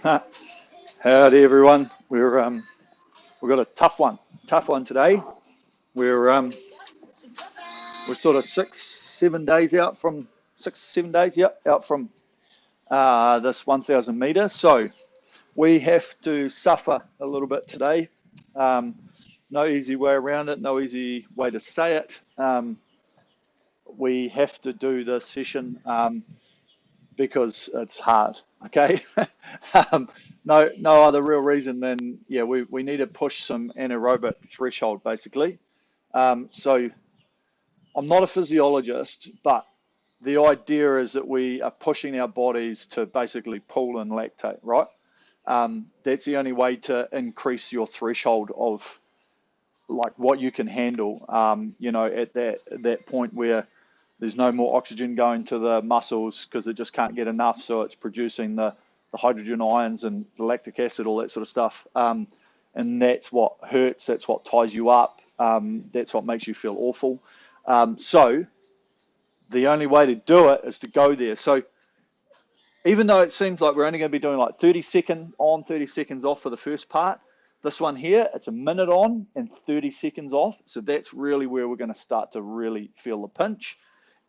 Howdy everyone. We've got a tough one today. We're sort of 6-7 days out from 6-7 days, yep, out from this 1,000 meter. So we have to suffer a little bit today. No easy way around it. No easy way to say it. We have to do the session because it's hard. Okay. No other real reason than, yeah, we need to push some anaerobic threshold basically. So I'm not a physiologist, but the idea is that we are pushing our bodies to basically pool and lactate, right? That's the only way to increase your threshold of like what you can handle, at that point where there's no more oxygen going to the muscles because it just can't get enough, so it's producing the hydrogen ions and the lactic acid, all that sort of stuff. And that's what hurts, that's what ties you up, that's what makes you feel awful. So the only way to do it is to go there. So even though it seems like we're only going to be doing like 30 seconds on, 30 seconds off for the first part, this one here, it's a minute on and 30 seconds off. So that's really where we're going to start to really feel the pinch.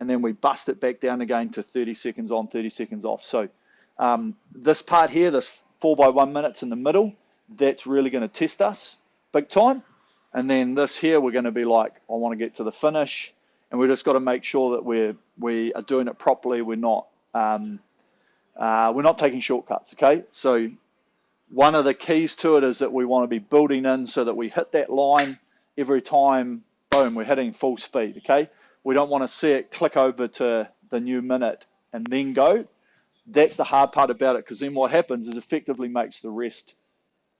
And then we bust it back down again to 30 seconds on, 30 seconds off. So this part here, this 4x1 minutes in the middle, that's really going to test us big time. And then this here, we're going to be like, I want to get to the finish. And we've just got to make sure that we are doing it properly. We're not taking shortcuts, okay? So one of the keys to it is that we want to be building in so that we hit that line every time, boom, we're hitting full speed, okay? We don't want to see it click over to the new minute and then go. That's the hard part about it, because then what happens is effectively makes the rest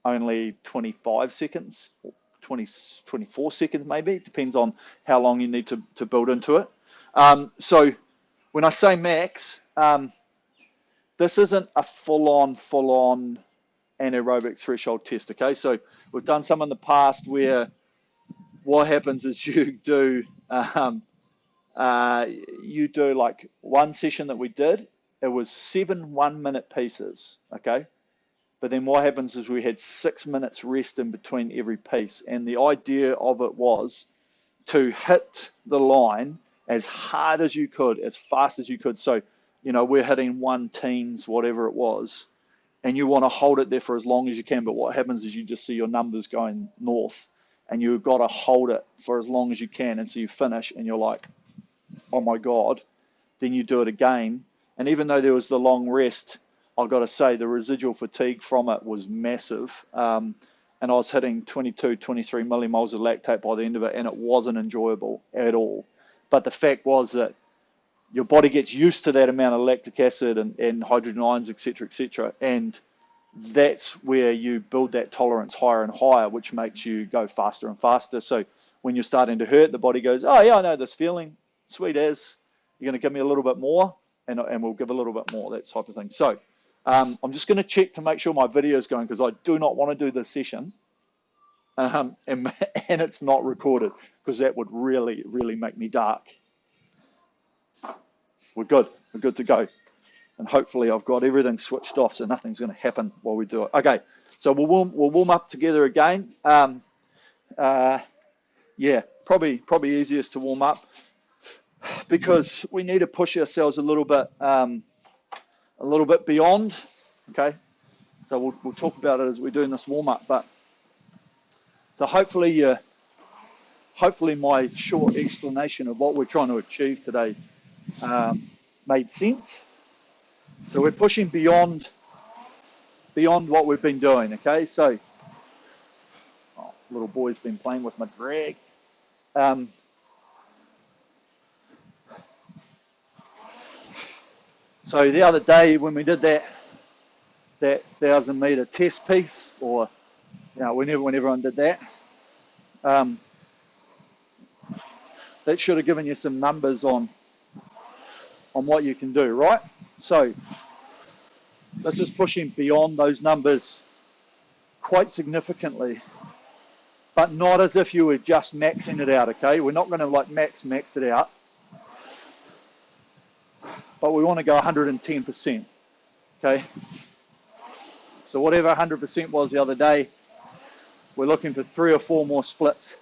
only 25 seconds, or 24 seconds maybe. It depends on how long you need to build into it. So when I say max, this isn't a full-on anaerobic threshold test, okay? So we've done some in the past where what happens is you do like one session that we did, it was 7 1-minute pieces, okay? But then what happens is we had 6 minutes rest in between every piece. And the idea of it was to hit the line as hard as you could, as fast as you could. So, we're hitting 1-teens, whatever it was, and you want to hold it there for as long as you can. But what happens is you just see your numbers going north, and you've got to hold it for as long as you can. And so you finish and you're like, oh my God. Then you do it again. And even though there was the long rest, I've got to say the residual fatigue from it was massive. And I was hitting 22, 23 millimoles of lactate by the end of it, and it wasn't enjoyable at all. But the fact was that your body gets used to that amount of lactic acid and hydrogen ions, etc., and that's where you build that tolerance higher and higher, which makes you go faster and faster. So when you're starting to hurt, the body goes, oh yeah, I know this feeling, sweet as, you're going to give me a little bit more, and we'll give a little bit more, that type of thing. So I'm just going to check to make sure my video is going, because I do not want to do this session and it's not recorded, because that would really, really make me dark. We're good to go. And hopefully I've got everything switched off, so nothing's going to happen while we do it. Okay, so we'll warm up together again. Yeah, probably easiest to warm up, because we need to push ourselves a little bit beyond. Okay, so we'll talk about it as we're doing this warm up. But so hopefully my short explanation of what we're trying to achieve today made sense. So we're pushing beyond what we've been doing. Okay, so little boy's been playing with my drag. So the other day when we did that 1,000 meter test piece, or when everyone did that, that should have given you some numbers on what you can do, right? So this is pushing beyond those numbers quite significantly, but not as if you were just maxing it out, okay? We're not going to like max it out, but we want to go 110%, okay? So whatever 100% was the other day, we're looking for 3 or 4 more splits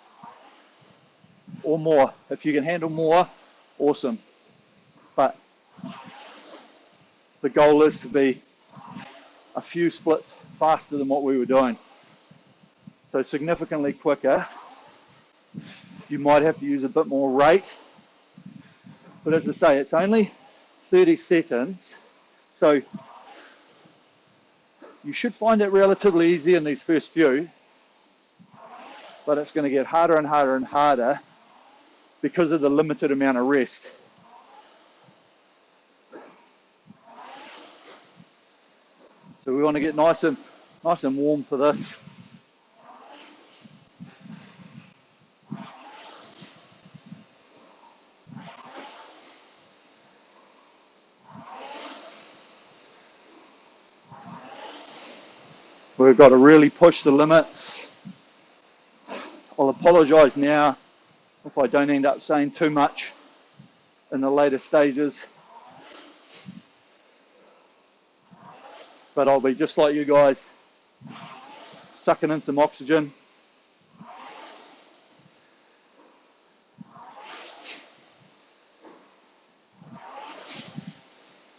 or more. If you can handle more, awesome. But the goal is to be a few splits faster than what we were doing. So significantly quicker. You might have to use a bit more rate. But as I say, it's only 30 seconds. So you should find it relatively easy in these first few. But it's going to get harder and harder and harder because of the limited amount of rest. So we want to get nice and warm for this. We've got to really push the limits. I'll apologise now if I don't end up saying too much in the later stages. But I'll be just like you guys, sucking in some oxygen.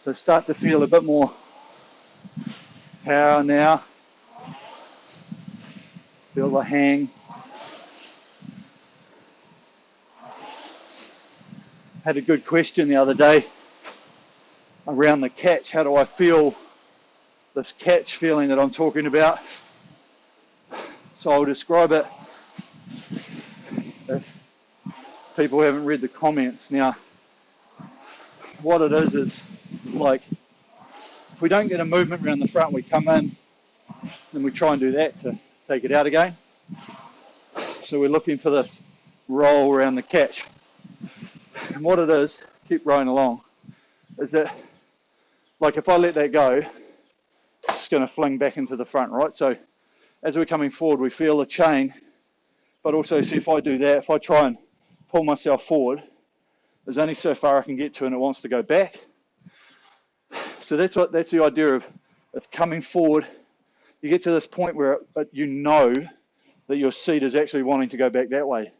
So start to feel a bit more power now. Feel the hang. Had a good question the other day around the catch. How do I feel this catch feeling that I'm talking about? So I'll describe it if people haven't read the comments. Now, what it is like, if we don't get a movement around the front, we come in, then we try and do that to take it out again. So we're looking for this roll around the catch. And what it is, keep rowing along, is that, like, if I let that go, it's going to fling back into the front, right? So as we're coming forward, we feel the chain, but also see if I do that, if I try and pull myself forward, there's only so far I can get to and it wants to go back. So that's the idea of it's coming forward. You get to this point where you know that your seat is actually wanting to go back that way.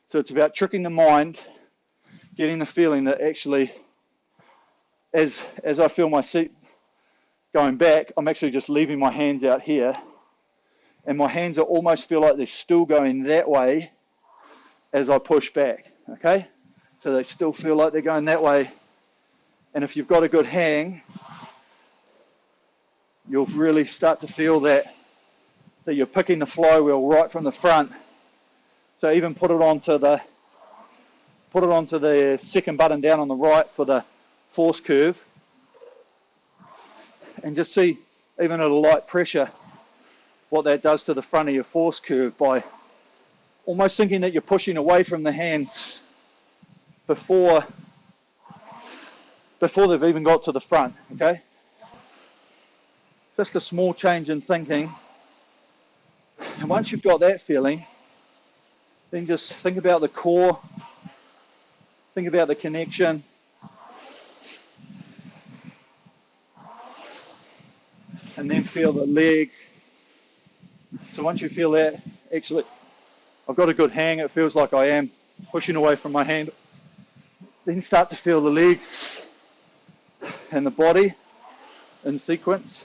So it's about tricking the mind, getting the feeling that actually, as I feel my seat going back, I'm actually just leaving my hands out here, and my hands almost feel like they're still going that way as I push back, okay? So they still feel like they're going that way. And if you've got a good hang, you'll really start to feel that you're picking the flywheel right from the front. So even put it onto the second button down on the right for the force curve, and just see, even at a light pressure, what that does to the front of your force curve by almost thinking that you're pushing away from the hands before they've even got to the front, okay? Just a small change in thinking. And once you've got that feeling, then just think about the core, think about the connection, and then feel the legs. So once you feel that, actually, I've got a good hang, it feels like I am pushing away from my hand, then start to feel the legs and the body in sequence.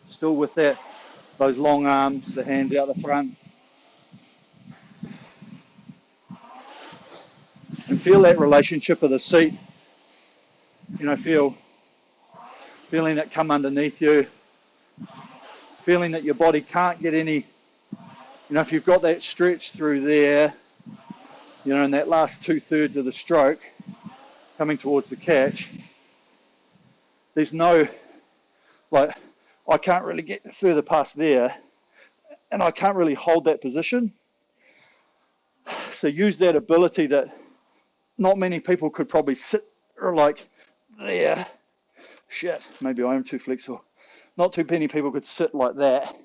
Still with those long arms, the hands out the front. And feel that relationship of the seat. You know, feeling it come underneath you. Feeling that your body can't get any, if you've got that stretch through there, in that last 2/3 of the stroke, coming towards the catch, there's no, I can't really get further past there, and I can't really hold that position. So use that ability that not many people could probably sit or there. Shit, maybe I am too flexible. Not too many people could sit like that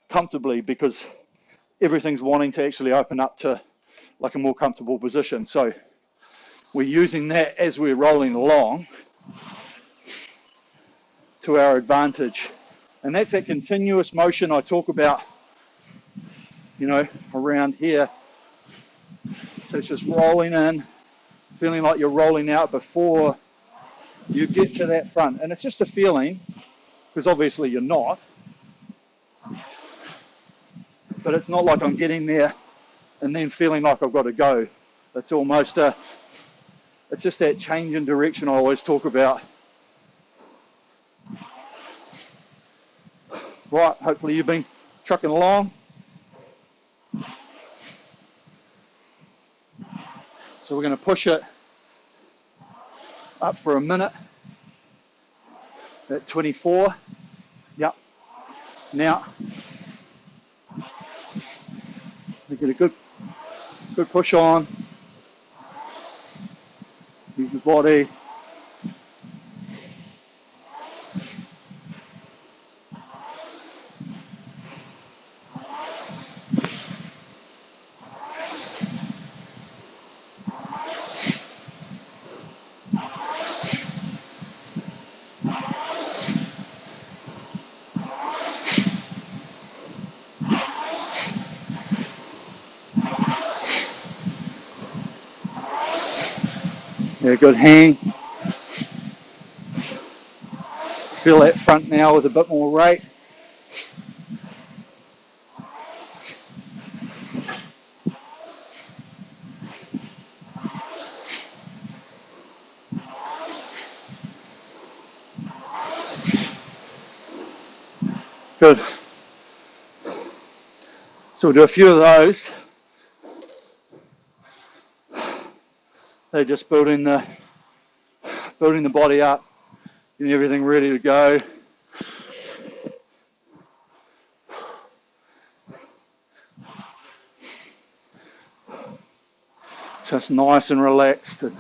comfortably because everything's wanting to actually open up to a more comfortable position. So we're using that as we're rolling along. to our advantage. And that's that continuous motion I talk about, you know, around here. So it's just rolling in, feeling like you're rolling out before you get to that front. And it's just a feeling, because obviously you're not, but it's not like I'm getting there and then feeling like I've got to go. It's almost it's just that change in direction I always talk about. Right, hopefully you've been trucking along. So we're going to push it up for a minute at 24. Yep. Now, we get a good push on. Use the body. Yeah, good hang. Feel that front now with a bit more rate. Good. So we'll do a few of those. They're just building the body up, getting everything ready to go. Just nice and relaxed, and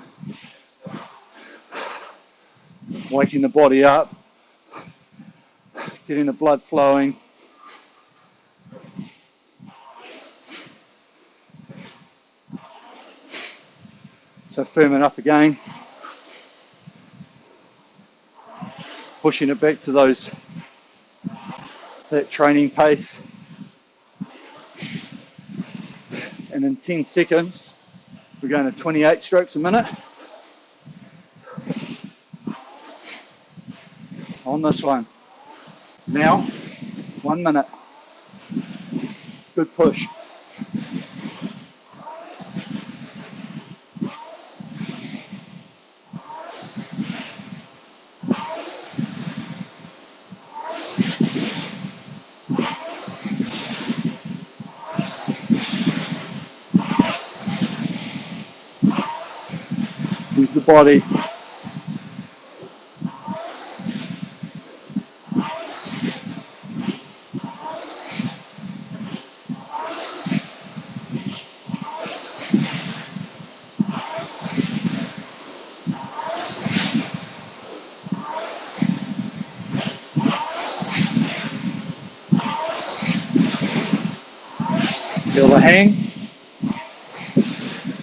waking the body up, getting the blood flowing. So firming up again, pushing it back to that training pace. And in 10 seconds, we're going to 28 strokes a minute on this one. Now, 1 minute. Good push. Use the body. Feel the hang.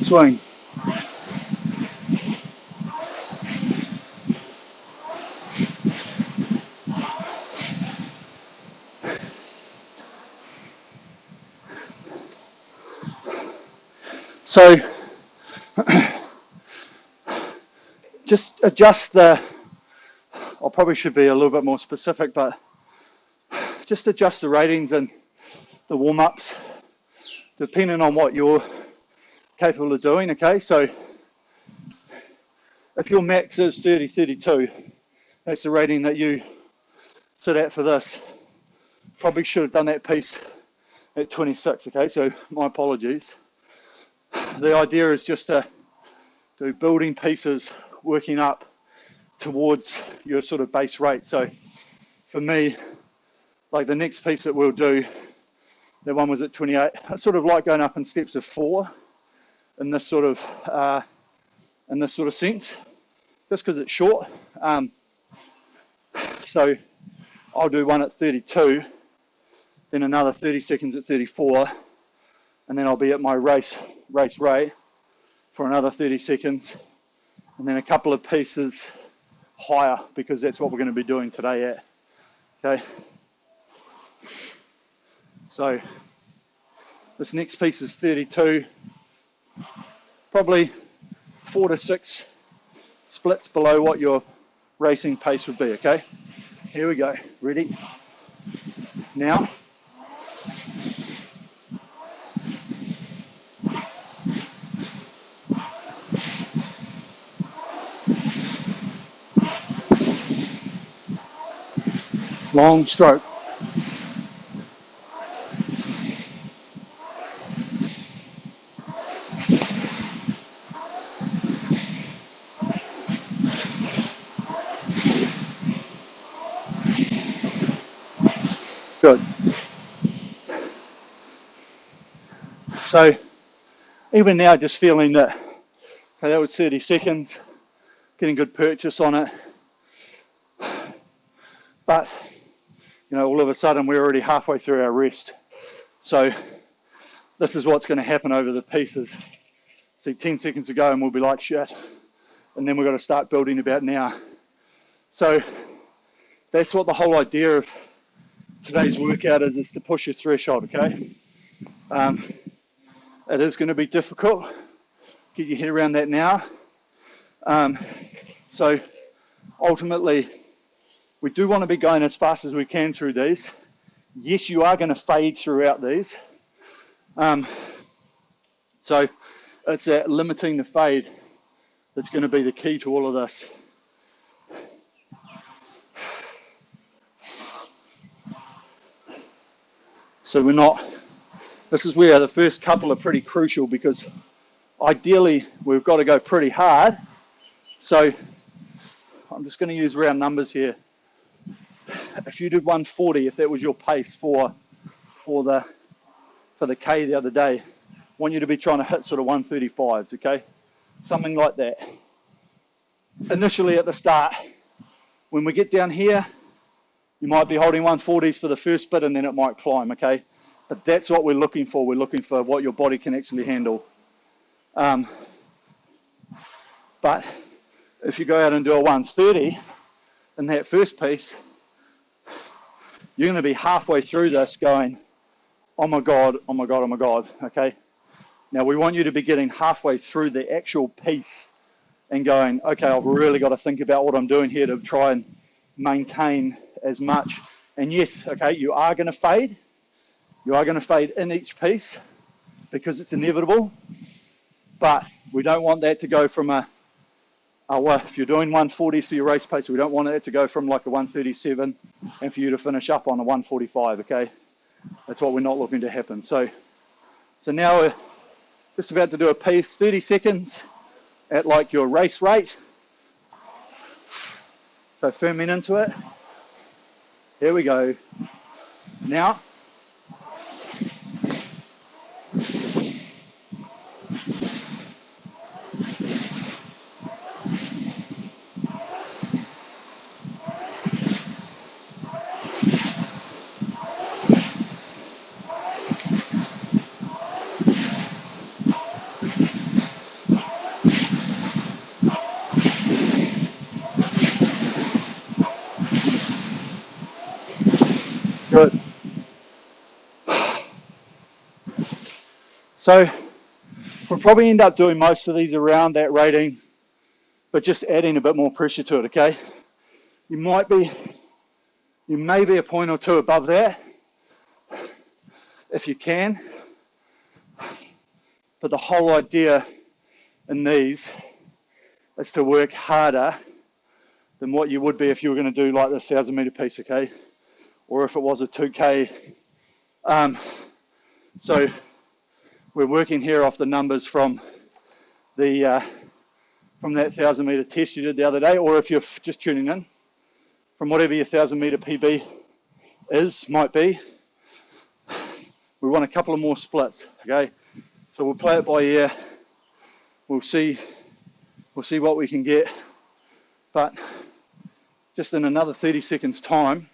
Swing. So just adjust I probably should be a little bit more specific, but just adjust the ratings and the warm-ups depending on what you're capable of doing, okay? So if your max is 30, 32, that's the rating that you sit at for this. Probably should have done that piece at 26, okay? So my apologies. The idea is just to do building pieces, working up towards your sort of base rate. So for me, like the next piece that we'll do, that one was at 28. I sort of like going up in steps of 4 in this sort of sense, just because it's short. So I'll do one at 32, then another 30 seconds at 34, and then I'll be at my race rate for another 30 seconds, and then a couple of pieces higher, because that's what we're going to be doing today at. Okay. So this next piece is 32, probably 4 to 6 splits below what your racing pace would be. Okay. Here we go. Ready? Now. Long stroke. Good. So even now, just feeling that, okay, that was 30 seconds, getting good purchase on it. But, you know, all of a sudden we're already halfway through our rest. So this is what's going to happen over the pieces. See, 10 seconds ago and we'll be like shit. And then we've got to start building about now. So that's what the whole idea of today's workout is to push your threshold, okay? It is going to be difficult. Get your head around that now. So ultimately, we do want to be going as fast as we can through these. Yes, you are going to fade throughout these. So it's that limiting the fade that's going to be the key to all of this. So we're not, this is where the first couple are pretty crucial, because ideally we've got to go pretty hard. So I'm just going to use round numbers here. If you did 140, if that was your pace for the K the other day, I want you to be trying to hit sort of 135s, okay? Something like that. Initially at the start, when we get down here, you might be holding 140s for the first bit and then it might climb, okay? But that's what we're looking for. We're looking for what your body can actually handle. But if you go out and do a 130 in that first piece, you're going to be halfway through this going, oh my God, oh my God, oh my God, okay? Now we want you to be getting halfway through the actual piece and going, okay, I've really got to think about what I'm doing here to try and maintain as much. And yes, okay, you are going to fade. You are going to fade in each piece because it's inevitable. But we don't want that to go from if you're doing 140s for your race pace, we don't want it to go from like a 137 and for you to finish up on a 145, okay? That's what we're not looking to happen. So now we're just about to do a piece, 30 seconds at like your race rate. So firming into it. Here we go. Now. Good. So we'll probably end up doing most of these around that rating, but just adding a bit more pressure to it, okay? You may be a point or two above that, if you can. But the whole idea in these is to work harder than what you would be if you were going to do like this 1,000 meter piece, okay? Or if it was a 2K. So we're working here off the numbers from that 1,000 meter test you did the other day, or if you're just tuning in, from whatever your 1,000 meter PB might be. We want a couple of more splits, okay? So we'll play it by ear. We'll see what we can get. But just in another 30 seconds time,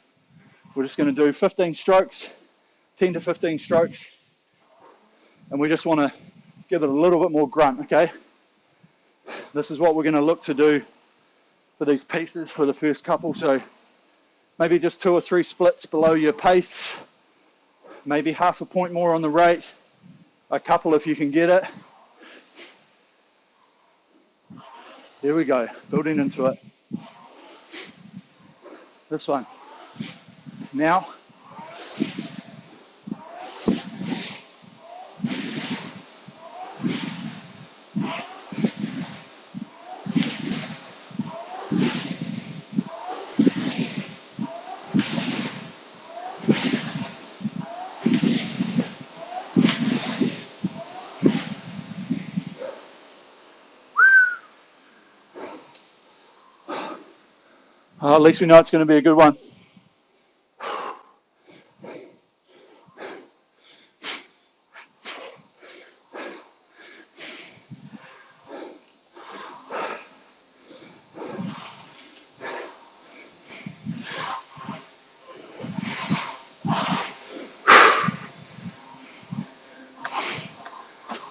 we're just going to do 15 strokes, 10 to 15 strokes. And we just want to give it a little bit more grunt, okay? This is what we're going to look to do for these pieces for the first couple. So maybe just 2 or 3 splits below your pace, maybe half a point more on the rate, a couple if you can get it. There we go, building into it. This one. Now, at least we know it's going to be a good one.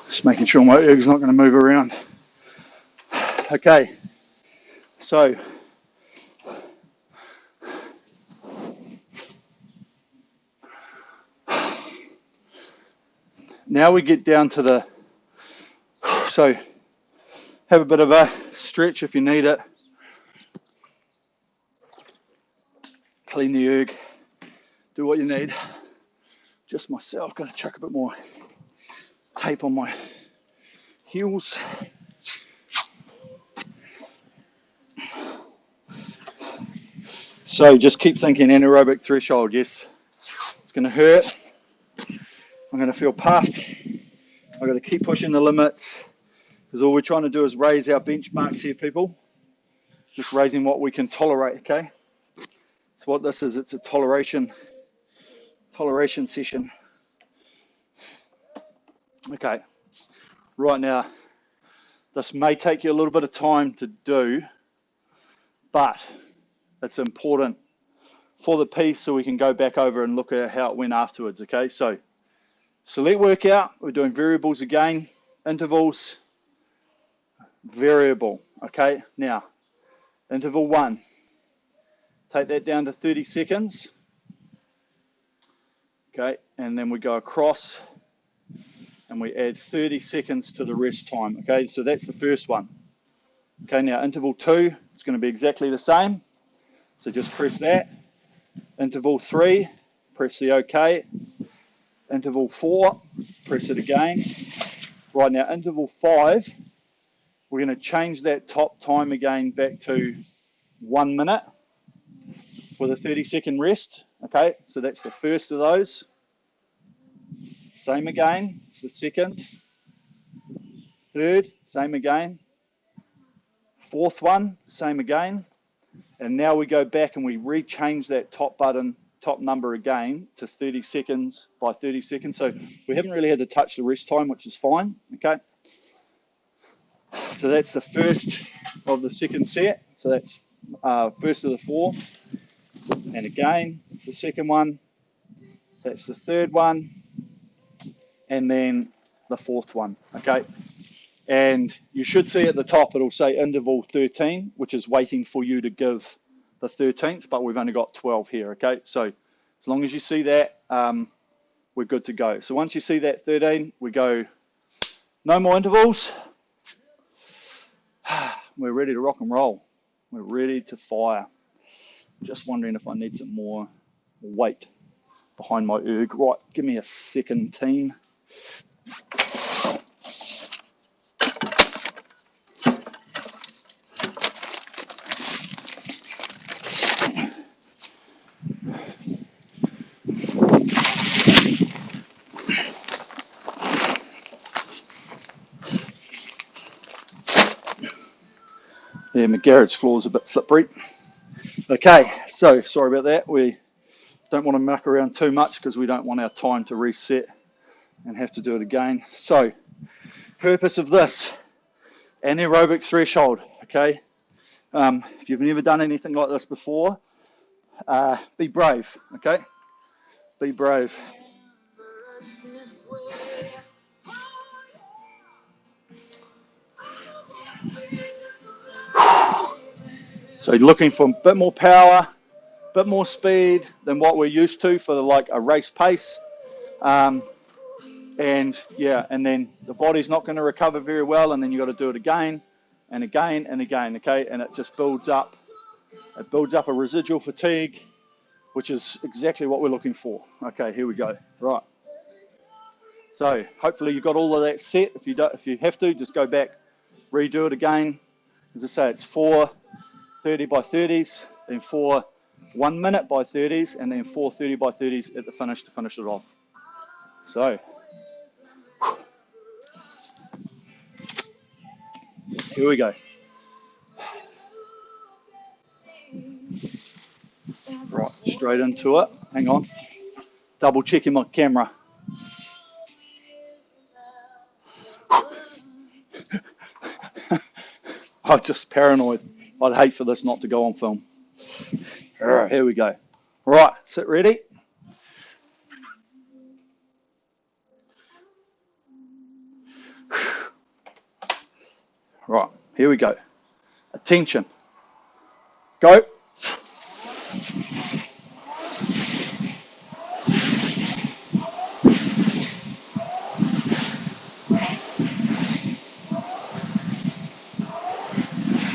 Just making sure my erg's not going to move around. Okay, so now we get down to the, so have a bit of a stretch if you need it. Clean the erg, do what you need. Just myself, gonna chuck a bit more tape on my heels. So just keep thinking anaerobic threshold. Yes, it's gonna hurt. I'm gonna feel puffed. I've got to keep pushing the limits because all we're trying to do is raise our benchmarks here, people. Just raising what we can tolerate, okay? So what this is, it's a toleration session. Okay, right now, this may take you a little bit of time to do, but it's important for the piece so we can go back over and look at how it went afterwards, okay? So select workout, we're doing variables again, intervals, variable, okay? Now, interval 1, take that down to 30 seconds, okay? And then we go across and we add 30 seconds to the rest time, okay? So that's the first one. Okay, now interval 2, it's going to be exactly the same. So just press that. Interval 3, press the OK. Interval 4, press it again. Right now, interval 5, we're going to change that top time again back to 1 minute with a 30-second rest. Okay, so that's the first of those. Same again, it's the second. Third, same again. Fourth one, same again. And now we go back and we rechange that top number again to 30 seconds by 30 seconds. So we haven't really had to touch the rest time, which is fine, okay? So that's the first of the second set. So that's first of the 4. And again, it's the second one. That's the third one. And then the fourth one, okay? And you should see at the top, it'll say interval 13, which is waiting for you to give the 13th, but we've only got 12 here, okay? So as long as you see that, we're good to go. So once you see that 13, we go, no more intervals. We're ready to rock and roll. We're ready to fire. Just wondering if I need some more weight behind my erg. Right, give me a second, team. Yeah, my garage floor is a bit slippery. Okay, so sorry about that. We don't want to muck around too much because we don't want our time to reset and have to do it again. So, purpose of this, anaerobic threshold, okay? If you've never done anything like this before, be brave, okay? Be brave. So looking for a bit more power, a bit more speed than what we're used to for like a race pace. And yeah, and then the body's not going to recover very well, and then you got to do it again and again and again, okay? And it just builds up. It builds up a residual fatigue, which is exactly what we're looking for. Okay, here we go. Right. So hopefully you've got all of that set. If you don't, if you have to, just go back, redo it again. As I say, it's 4 30 by 30s, then 4 1 minute by 30s, and then 4 30 by 30s at the finish to finish it off. So here we go. Right, straight into it. Hang on. Double checking my camera. I'm just paranoid. I'd hate for this not to go on film. All right, here we go. Right, sit ready. Right, here we go. Attention. Go.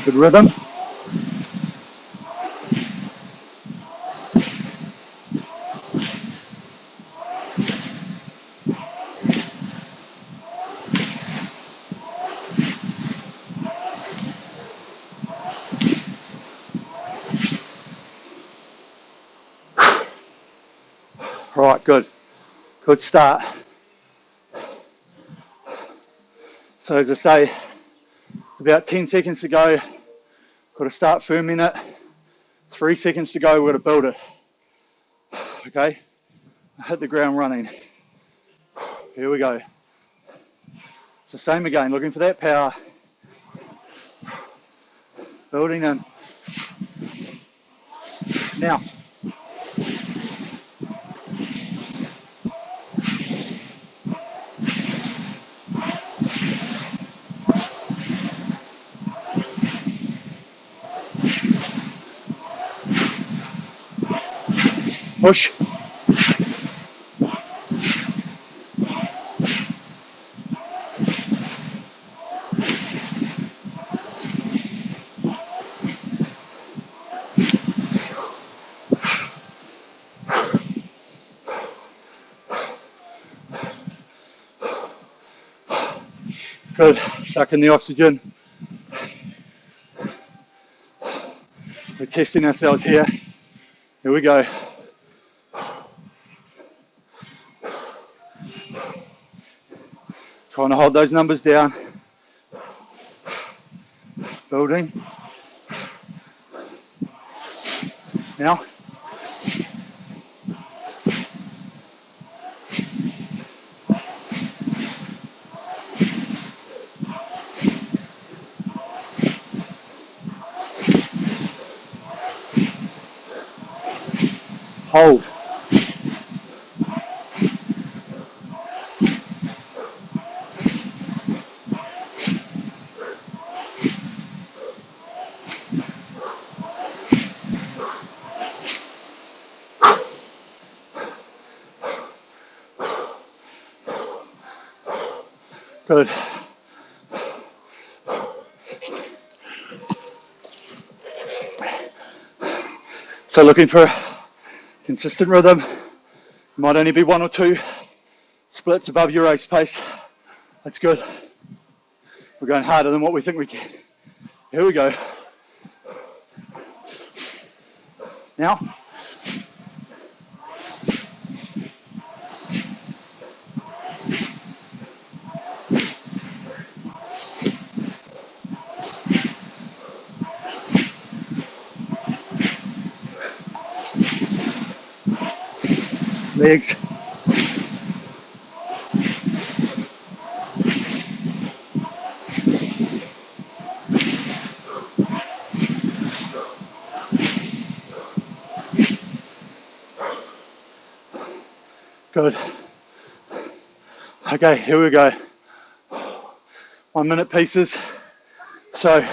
Good rhythm. Right, good. Good start. So as I say, about 10 seconds to go, got to start firming it. 3 seconds to go, we've got to build it. Okay, hit the ground running. Here we go. It's the same again, looking for that power. Building in. Now. Push. Good. Suck in the oxygen. We're testing ourselves here. Here we go. Trying to hold those numbers down. Building. Now. Hold. Good. So looking for consistent rhythm. Might only be 1 or 2 splits above your race pace. That's good. We're going harder than what we think we can. Here we go. Now. Legs. Good. Okay, here we go. 1 minute pieces. So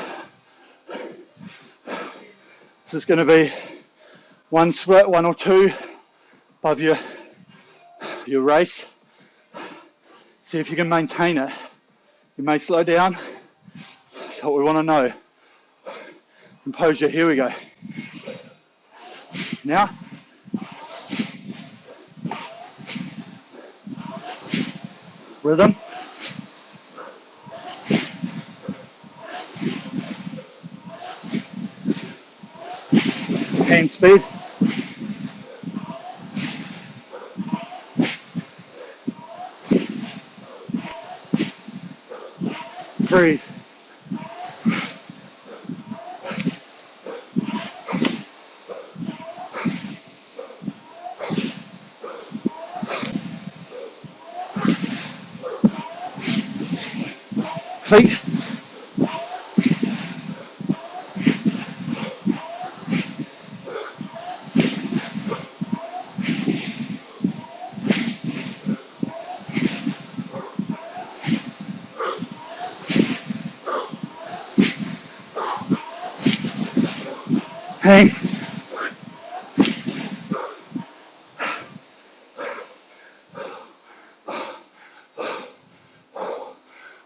there's going to be one split, one or two above your race. See if you can maintain it. You may slow down. That's what we want to know. Composure, here we go. Now, rhythm. Hand speed. Breathe. Feet. Hang.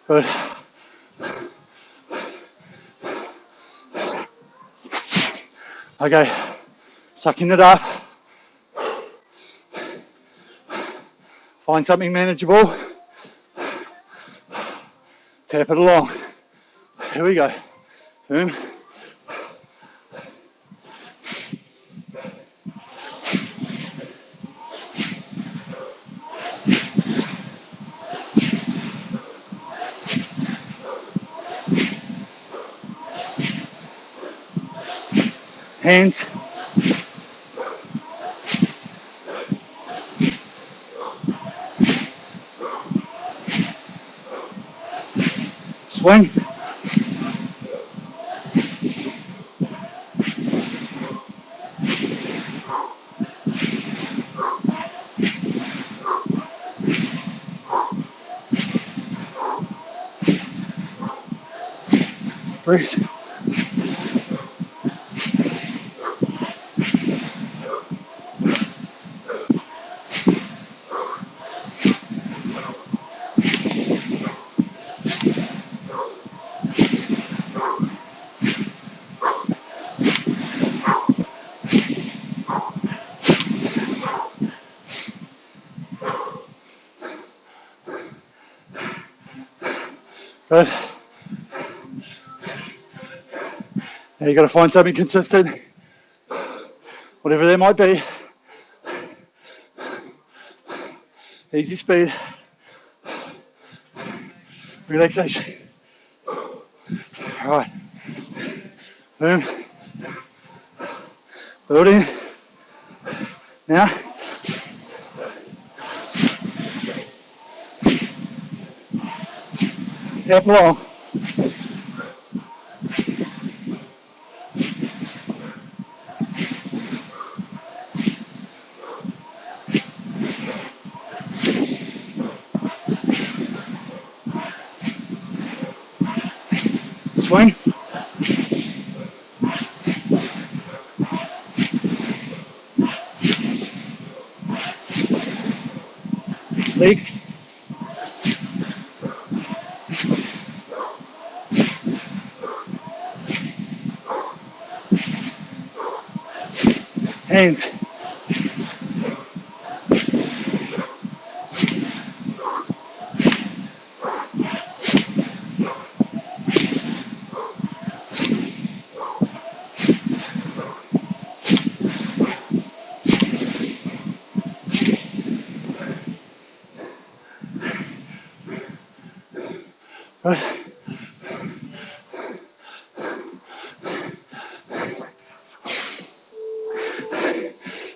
Good. Okay, sucking it up. Find something manageable. Tap it along. Here we go. Boom. Hands. Swing. Breathe. Good. Now you got to find something consistent, whatever that might be. Easy speed, relaxation. All right. Boom. Building. Now. Tap along. Swing. Legs. Hands. Good.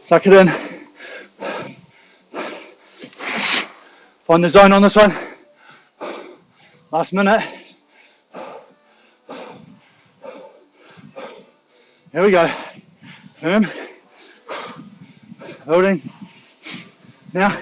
Suck it in. Find the zone on this one. Last minute. Here we go. Boom. Holding. Now.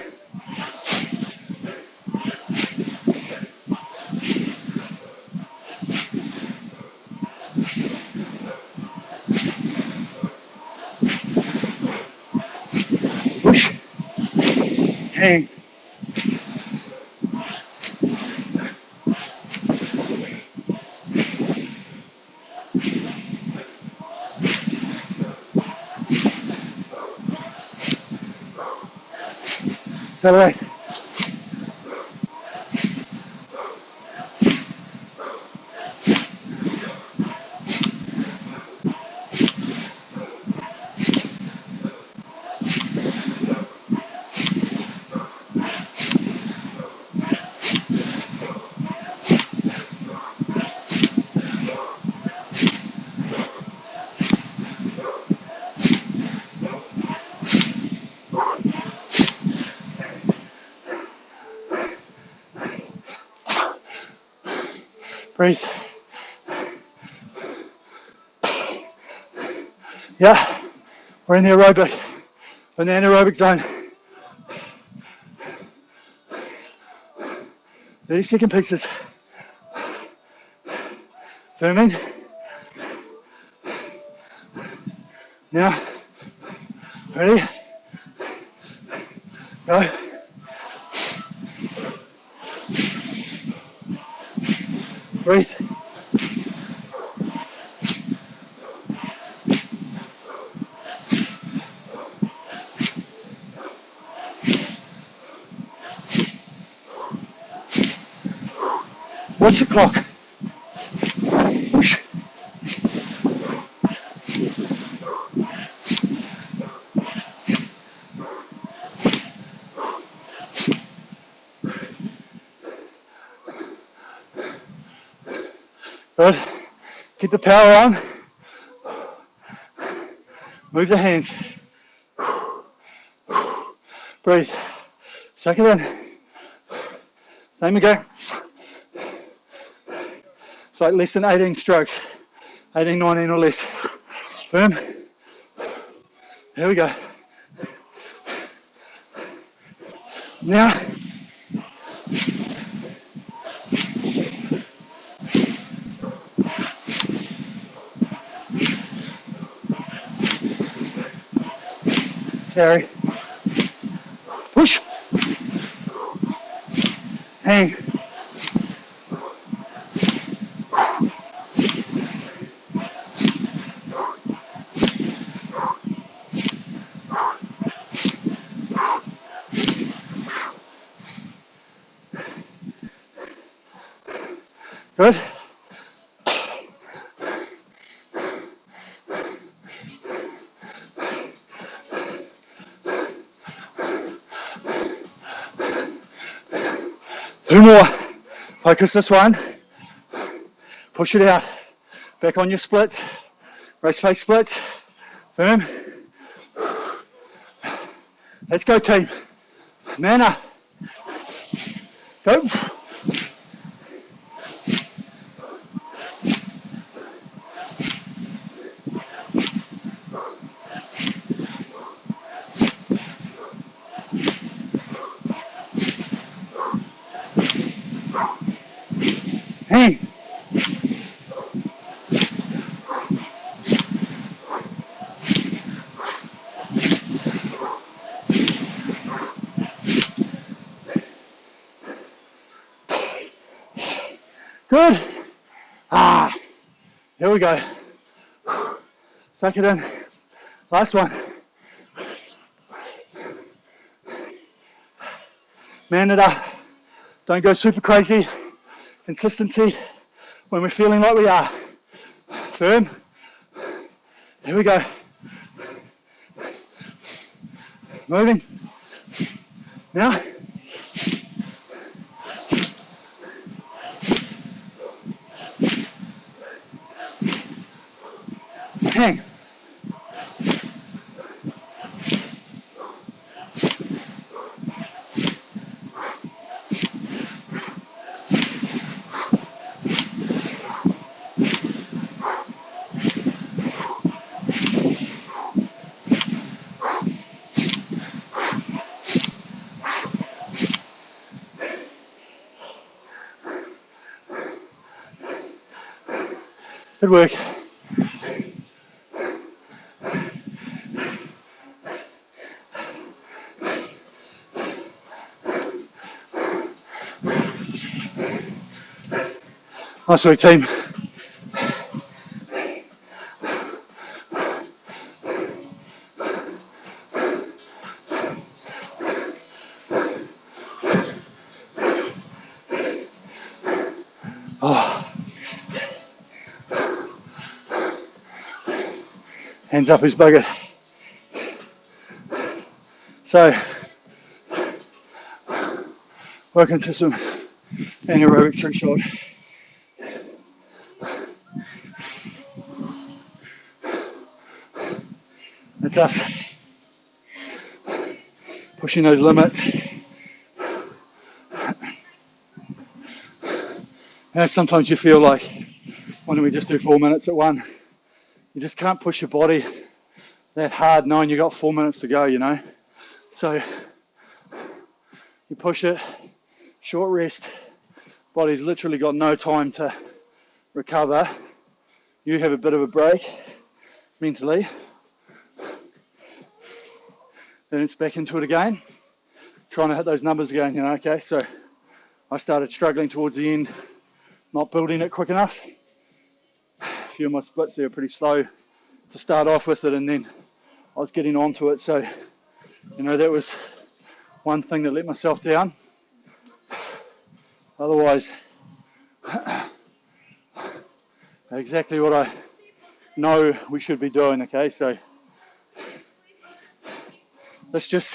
Push. Hang. Accelerate. Breathe. Yeah, we're in the aerobic, in the anaerobic zone. 30-second pieces. Firm in. Now, ready? Go. Breathe. Watch the clock. Push. Good. Keep the power on. Move the hands. Breathe. Suck it in. Same again. It's like less than 18 strokes. 18, 19 or less. Firm. Here we go. Now. Carry. Push. Hang. Good. Two more. Focus this one. Push it out. Back on your splits. Race face splits. Firm. Let's go, team. Man up. Go. Hang. Good. Here we go. Suck it in. Last one. Man it up. Don't go super crazy. Consistency when we're feeling like we are. Firm. Here we go. Moving. Now. Hang. Good work. Nice work, team. Oh. Hands up who's buggered. So, working to some anaerobic threshold. That's us pushing those limits. You know, sometimes you feel like, why don't we just do 4 minutes at one? You just can't push your body that hard knowing you got 4 minutes to go, you know. So you push it, short rest, body's literally got no time to recover. You have a bit of a break mentally, then it's back into it again, trying to hit those numbers again, you know. Okay, so I started struggling towards the end, not building it quick enough. A few of my splits there were pretty slow to start off with it, and then I was getting onto it, so you know, that was one thing that let myself down. Otherwise, exactly what I know we should be doing. Okay, so let's just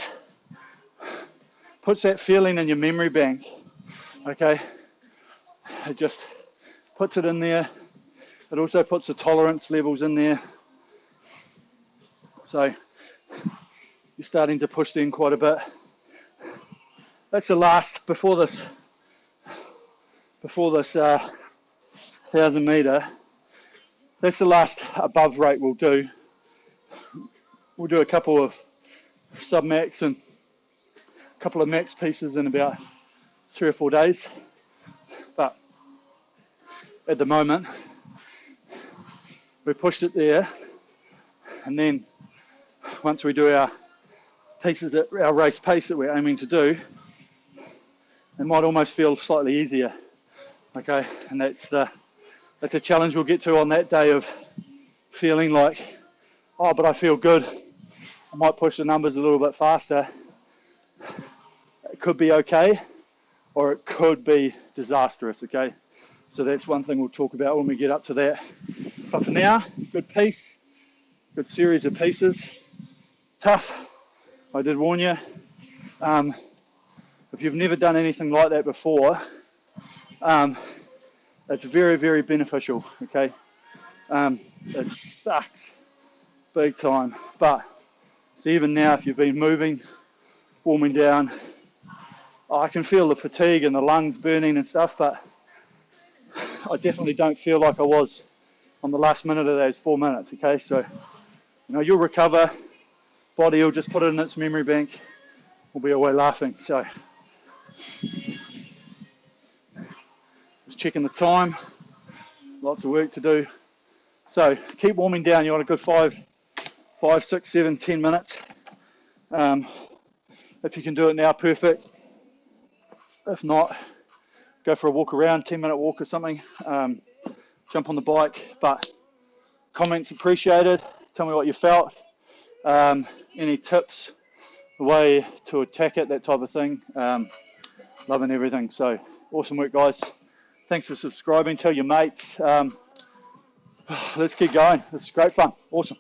puts that feeling in your memory bank. Okay, it just puts it in there. It also puts the tolerance levels in there. So you're starting to push in quite a bit. That's the last, before this 1,000 meter, that's the last above rate we'll do. We'll do a couple of sub-max and a couple of max pieces in about 3 or 4 days. But at the moment, we pushed it there, and then once we do our pieces at our race pace that we're aiming to do, it might almost feel slightly easier. Okay, and that's a challenge we'll get to on that day of feeling like, oh, but I feel good. I might push the numbers a little bit faster. It could be okay, or it could be disastrous. Okay, so that's one thing we'll talk about when we get up to that. But for now, good piece, good series of pieces. Tough, I did warn you. If you've never done anything like that before, it's very, very beneficial. Okay, it sucks big time, but even now, if you've been moving, warming down, I can feel the fatigue and the lungs burning and stuff, but I definitely don't feel like I was on the last minute of those 4 minutes. Okay, so you know, you'll recover, body will just put it in its memory bank, we'll be away laughing. So just checking the time, lots of work to do. So keep warming down. You want a good 5, 6, 7, 10 minutes. If you can do it now, perfect. If not, go for a walk around, 10-minute walk or something. Jump on the bike. But comments appreciated. Tell me what you felt. Any tips, the way to attack it, that type of thing. Loving everything. So awesome work, guys. Thanks for subscribing. Tell your mates. Let's keep going. This is great fun. Awesome.